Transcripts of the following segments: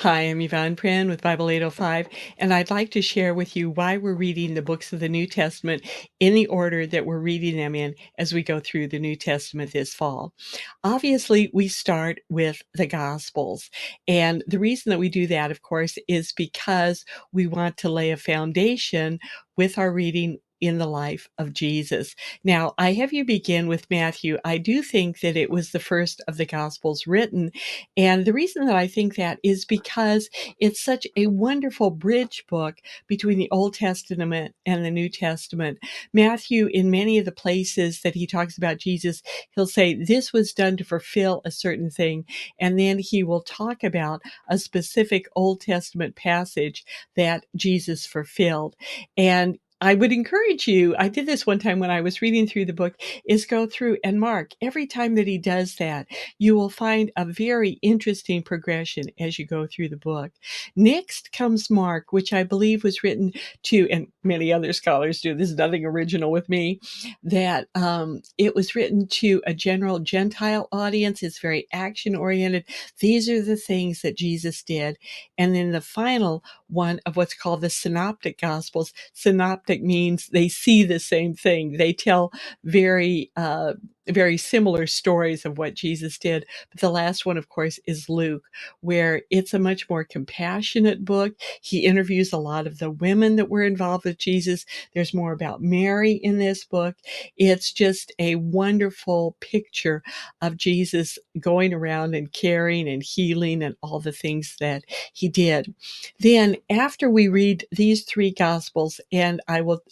Hi, I'm Yvonne Prin with Bible 805, and I'd like to share with you why we're reading the books of the New Testament in the order that we're reading them in as we go through the New Testament this fall. Obviously, we start with the Gospels, and the reason that we do that, of course, is because we want to lay a foundation with our reading in the life of Jesus. Now, I have you begin with Matthew. I do think that it was the first of the Gospels written, and the reason that I think that is because it's such a wonderful bridge book between the Old Testament and the New Testament. Matthew, in many of the places that he talks about Jesus, he'll say, "This was done to fulfill a certain thing." And then he will talk about a specific Old Testament passage that Jesus fulfilled. And I would encourage you, I did this one time when I was reading through the book, is go through and mark every time that he does that. You will find a very interesting progression as you go through the book. Next comes Mark, which I believe was written to, and many other scholars do, this is nothing original with me, that it was written to a general Gentile audience. It's very action oriented. These are the things that Jesus did. And then the final one of what's called the synoptic gospels. Synoptic means they see the same thing. They tell very very similar stories of what Jesus did. But the last one, of course, is Luke, where it's a much more compassionate book. He interviews a lot of the women that were involved with Jesus. There's more about Mary in this book. It's just a wonderful picture of Jesus going around and caring and healing and all the things that he did. Then, after we read these three Gospels, and I will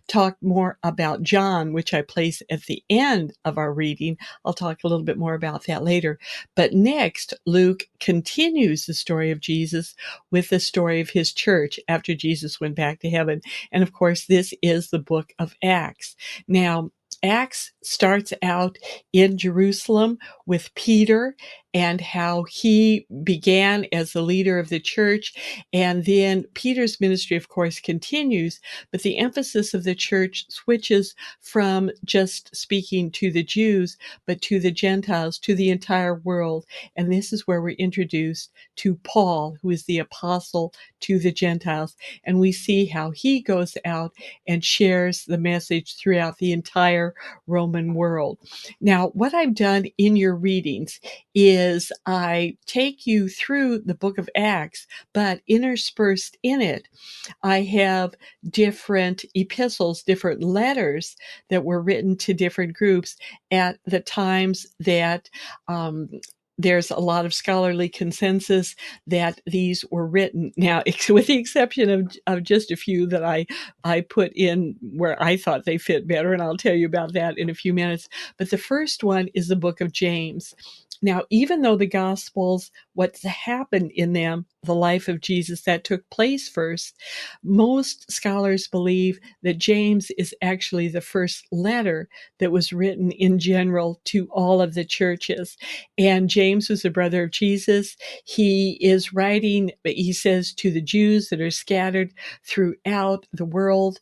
talk more about John, which I place at the end of our reading. I'll talk a little bit more about that later. But next, Luke continues the story of Jesus with the story of his church after Jesus went back to heaven. And of course, this is the book of Acts. Now, Acts starts out in Jerusalem with Peter and how he began as the leader of the church. And then Peter's ministry, of course, continues, but the emphasis of the church switches from just speaking to the Jews, but to the Gentiles, to the entire world. And this is where we're introduced to Paul, who is the apostle to the Gentiles. And we see how he goes out and shares the message throughout the entire Roman world. Now, what I've done in your readings is I take you through the book of Acts, but interspersed in it, I have different epistles, different letters that were written to different groups at the times that um, there's a lot of scholarly consensus that these were written. Now, with the exception of just a few that I put in where I thought they fit better, and I'll tell you about that in a few minutes. But the first one is the book of James. Now, even though the Gospels, what's happened in them, the life of Jesus that took place first, most scholars believe that James is actually the first letter that was written in general to all of the churches. And James was the brother of Jesus. He is writing, he says, to the Jews that are scattered throughout the world.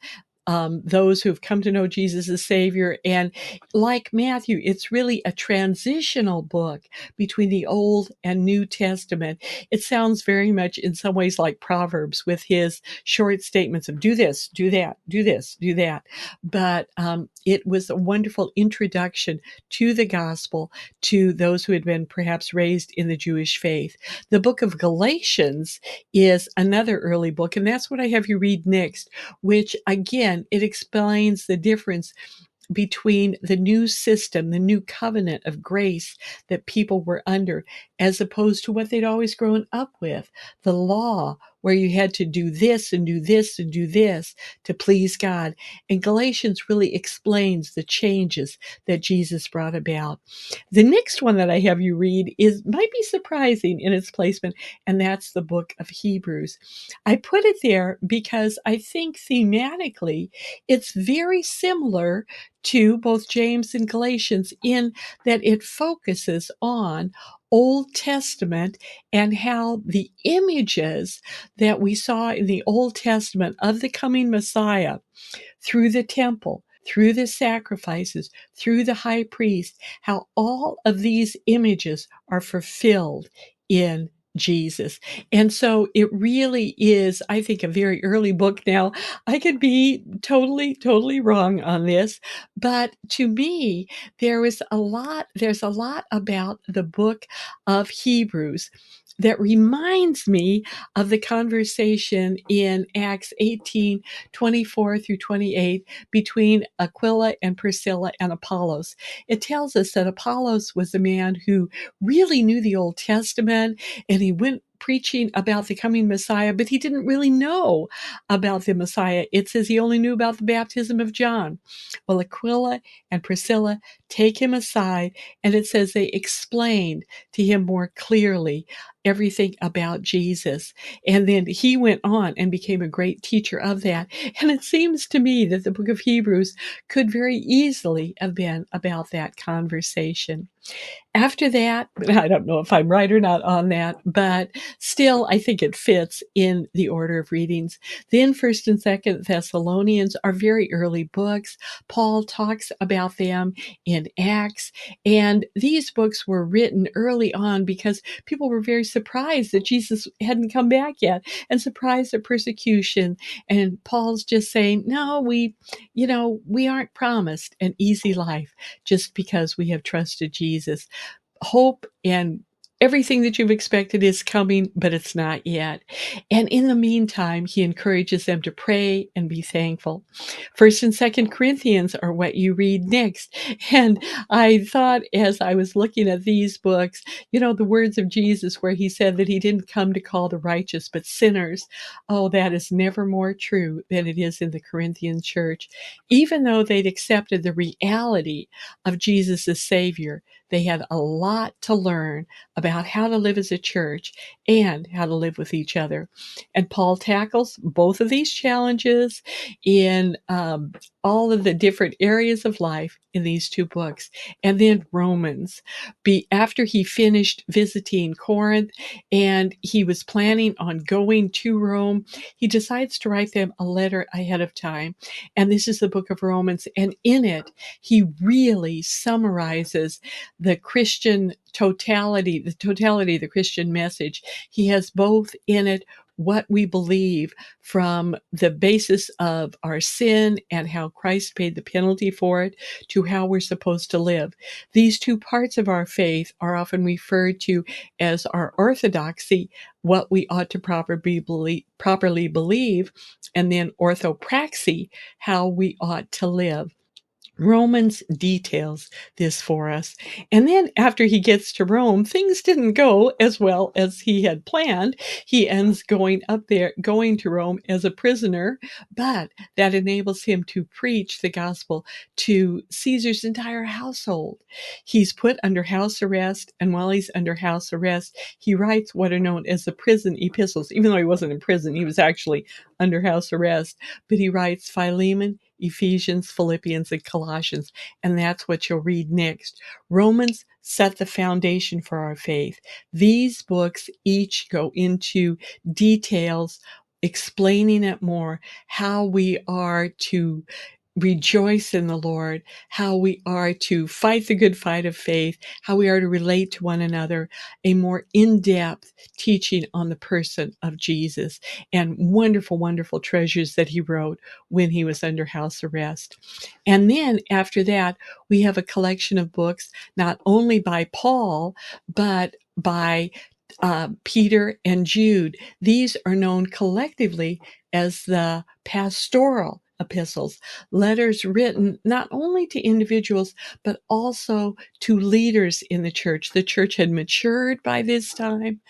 Those who have come to know Jesus as Savior. And like Matthew, it's really a transitional book between the Old and New Testament. It sounds very much in some ways like Proverbs with his short statements of do this, do that, do this, do that. But it was a wonderful introduction to the gospel to those who had been perhaps raised in the Jewish faith. The book of Galatians is another early book, and that's what I have you read next, which again, it explains the difference between the new system, the new covenant of grace that people were under, as opposed to what they'd always grown up with, the law, where you had to do this and do this and do this to please God. And Galatians really explains the changes that Jesus brought about. The next one that I have you read might be surprising in its placement, and that's the book of Hebrews. I put it there because I think thematically it's very similar to both James and Galatians in that it focuses on Old Testament and how the images that we saw in the Old Testament of the coming Messiah through the temple, through the sacrifices, through the high priest, how all of these images are fulfilled in Jesus. And so it really is, I think, a very early book. Now, I could be totally, totally wrong on this, but to me, there's a lot about the book of Hebrews that reminds me of the conversation in Acts 18:24 through 28 between Aquila and Priscilla and Apollos. It tells us that Apollos was a man who really knew the Old Testament, and he went preaching about the coming Messiah, but he didn't really know about the Messiah. It says he only knew about the baptism of John. Well, Aquila and Priscilla take him aside, and it says they explained to him more clearly everything about Jesus. And then he went on and became a great teacher of that. And it seems to me that the book of Hebrews could very easily have been about that conversation. After that, I don't know if I'm right or not on that, but still, I think it fits in the order of readings. Then 1st and 2nd Thessalonians are very early books. Paul talks about them in Acts, and these books were written early on because people were very surprised that Jesus hadn't come back yet and surprised at persecution. And Paul's just saying, "No, we aren't promised an easy life just because we have trusted Jesus. Hope and everything that you've expected is coming, but it's not yet." And in the meantime, he encourages them to pray and be thankful. 1st and 2nd Corinthians are what you read next. And I thought as I was looking at these books, the words of Jesus where he said that he didn't come to call the righteous, but sinners. Oh, that is never more true than it is in the Corinthian church. Even though they'd accepted the reality of Jesus as Savior, they had a lot to learn about how to live as a church and how to live with each other. And Paul tackles both of these challenges in all of the different areas of life in these two books. And then Romans, after he finished visiting Corinth and he was planning on going to Rome, he decides to write them a letter ahead of time. And this is the book of Romans. And in it, he really summarizes the totality of the Christian message. He has both in it what we believe from the basis of our sin and how Christ paid the penalty for it to how we're supposed to live. These two parts of our faith are often referred to as our orthodoxy, what we ought to properly believe, and then orthopraxy, how we ought to live. Romans details this for us. And then after he gets to Rome, things didn't go as well as he had planned. He ends going to Rome as a prisoner, but that enables him to preach the gospel to Caesar's entire household. He's put under house arrest, and while he's under house arrest, he writes what are known as the prison epistles. Even though he wasn't in prison, he was actually under house arrest, but he writes Philemon, Ephesians, Philippians, and Colossians, and that's what you'll read next. Romans set the foundation for our faith. These books each go into details explaining it more, how we are to rejoice in the Lord, how we are to fight the good fight of faith, how we are to relate to one another, a more in-depth teaching on the person of Jesus, and wonderful, wonderful treasures that he wrote when he was under house arrest. And then after that, we have a collection of books, not only by Paul, but by Peter and Jude. These are known collectively as the pastoral epistles, letters written not only to individuals, but also to leaders in the church. The church had matured by this time.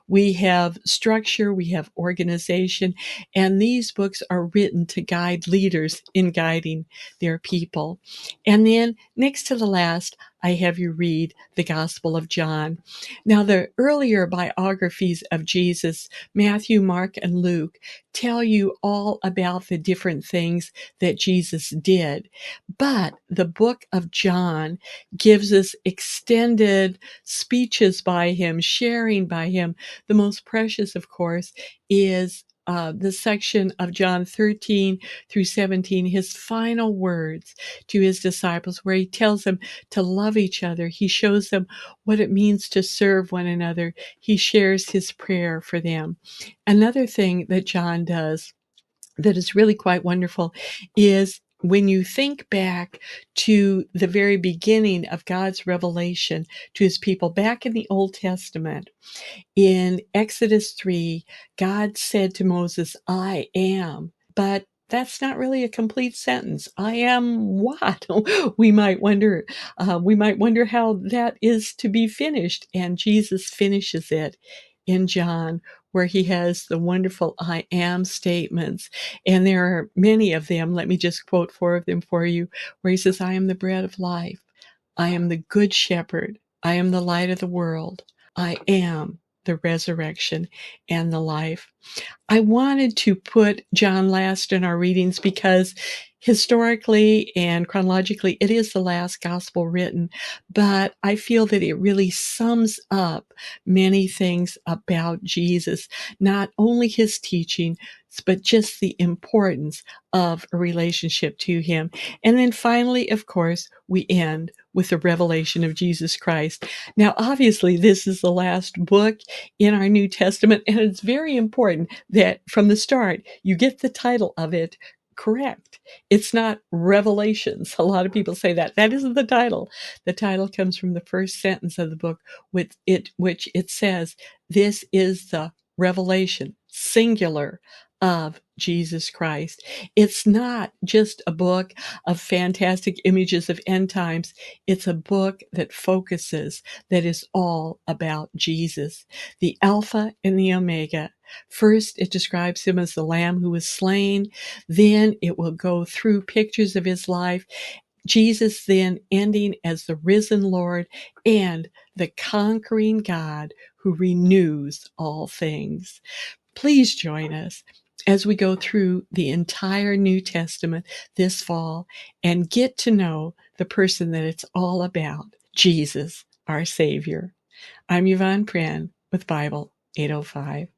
We have structure, we have organization, and these books are written to guide leaders in guiding their people. And then next to the last, I have you read the Gospel of John. Now, the earlier biographies of Jesus, Matthew, Mark, and Luke, tell you all about the different things that Jesus did. But the book of John gives us extended speeches by him, sharing by him. The most precious, of course, is the section of John 13 through 17, his final words to his disciples, where he tells them to love each other. He shows them what it means to serve one another. He shares his prayer for them. Another thing that John does that is really quite wonderful is when you think back to the very beginning of God's revelation to his people back in the Old Testament, in Exodus 3, God said to Moses, I am. But that's not really a complete sentence. I am what? We might wonder how that is to be finished. And Jesus finishes it in John, where he has the wonderful I am statements. And there are many of them. Let me just quote four of them for you, where he says, I am the bread of life. I am the good shepherd. I am the light of the world. I am the resurrection and the life. I wanted to put John last in our readings because historically and chronologically, it is the last gospel written, but I feel that it really sums up many things about Jesus, not only his teaching, but just the importance of a relationship to him. And then finally, of course, we end with the revelation of Jesus Christ. Now, obviously, this is the last book in our New Testament, and it's very important that from the start you get the title of it correct. It's not Revelations. A lot of people say that. That isn't the title. The title comes from the first sentence of the book, which it says, this is the revelation, singular, of Jesus Christ. It's not just a book of fantastic images of end times. It's a book that focuses, that is all about Jesus, the Alpha and the Omega. First, it describes him as the Lamb who was slain. Then it will go through pictures of his life. Jesus then ending as the risen Lord and the conquering God who renews all things. Please join us as we go through the entire New Testament this fall and get to know the person that it's all about, Jesus, our Savior. I'm Yvonne Pran with Bible 805.